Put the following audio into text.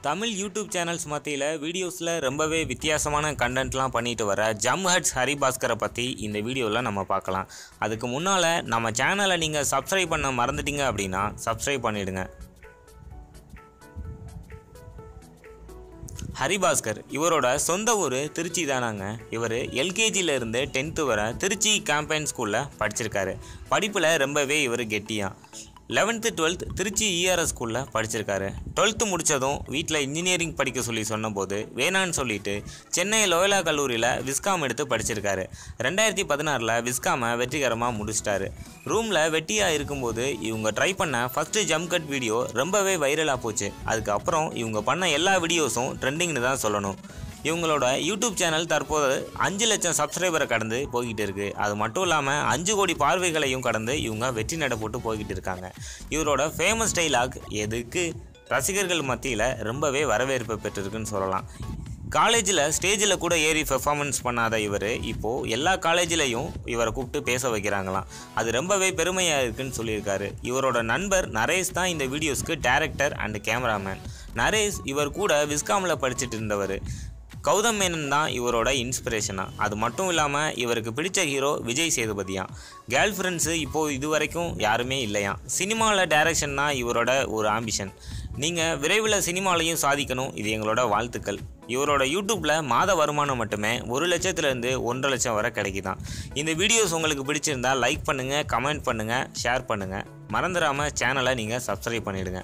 Tamil YouTube channels மத்தியில் வீடியோஸில் ரொம்பவே வித்தியாசமான கண்டென்ட்லாம் பண்ணிட்டு வர ஜம் ஹட்ஸ் ஹரிபாஸ்கரை பற்றி இந்த வீடியோவில் நம்ம பார்க்கலாம். அதுக்கு முன்னால் நம்ம சேனலை நீங்கள் சப்ஸ்கிரைப் பண்ண மறந்துட்டீங்க அப்படின்னா சப்ஸ்கிரைப் பண்ணிவிடுங்க. ஹரிபாஸ்கர் இவரோட சொந்த ஊர் திருச்சி தானாங்க. இவர் எல்கேஜியிலேருந்து 10th வரை திருச்சி கேம்பைன் ஸ்கூலில் படிச்சிருக்காரு. படிப்பில் ரொம்பவே இவர் கெட்டியாக 11th 12th திருச்சி ERS ஸ்கூலில் படிச்சிருக்காரு. 12th முடித்ததும் வீட்டில் இன்ஜினியரிங் படிக்க சொன்னபோது வேணான்னு சொல்லிட்டு சென்னை லோயலா கல்லூரியில் விஸ்காம் எடுத்து படிச்சிருக்காரு. 2016 விஸ்காமை வெற்றிகரமாக முடிச்சிட்டாரு. ரூமில் வெட்டியாக இருக்கும்போது இவங்க ட்ரை பண்ண ஃபஸ்ட்டு ஜம்ப் கட் வீடியோ ரொம்பவே வைரலாக போச்சு. அதுக்கப்புறம் இவங்க பண்ண எல்லா வீடியோஸும் ட்ரெண்டிங்னு தான் சொல்லணும். இவங்களோட யூடியூப் சேனல் தற்போது 5 லட்சம் சப்ஸ்கிரைபரை கடந்து போய்கிட்டு இருக்குது. அது மட்டும் இல்லாமல் 5 கோடி பார்வைகளையும் கடந்து இவங்க வெற்றி நட போட்டு போய்கிட்டு இருக்காங்க. இவரோட ஃபேமஸ் டைலாக் எதுக்கு ரசிகர்கள் மத்தியில் ரொம்பவே வரவேற்பு பெற்றிருக்குன்னு சொல்லலாம். காலேஜில் ஸ்டேஜில் கூட ஏறி பெர்ஃபார்மன்ஸ் பண்ணாத இவர் இப்போது எல்லா காலேஜிலையும் இவரை கூப்பிட்டு பேச வைக்கிறாங்களாம். அது ரொம்பவே பெருமையாக இருக்குன்னு சொல்லியிருக்காரு. இவரோட நண்பர் நரேஷ் தான் இந்த வீடியோஸ்க்கு டைரக்டர் அண்ட் கேமராமேன். நரேஷ் இவர் கூட விஸ்காமில் படிச்சுட்டு இருந்தவர். கௌதம் மேனன் தான் இவரோட இன்ஸ்பிரேஷனாக. அது மட்டும் இல்லாமல் இவருக்கு பிடிச்ச ஹீரோ விஜய் சேதுபதியான். கேர்ள் ஃப்ரெண்ட்ஸு இப்போது இது வரைக்கும் யாருமே இல்லையாம். சினிமாவில் டைரக்ஷன் தான் இவரோட ஒரு ஆம்பிஷன். நீங்கள் விரைவில் சினிமாலையும் சாதிக்கணும், இது எங்களோட வாழ்த்துக்கள். இவரோட யூடியூப்பில் மாத வருமானம் மட்டுமே 1 லட்சத்துலேருந்து 1.5 லட்சம் வரை கிடைக்குதான். இந்த வீடியோஸ் உங்களுக்கு பிடிச்சிருந்தால் லைக் பண்ணுங்கள், கமெண்ட் பண்ணுங்கள், ஷேர் பண்ணுங்கள். மறந்துடாமல் சேனலை நீங்கள் சப்ஸ்கிரைப் பண்ணிவிடுங்க.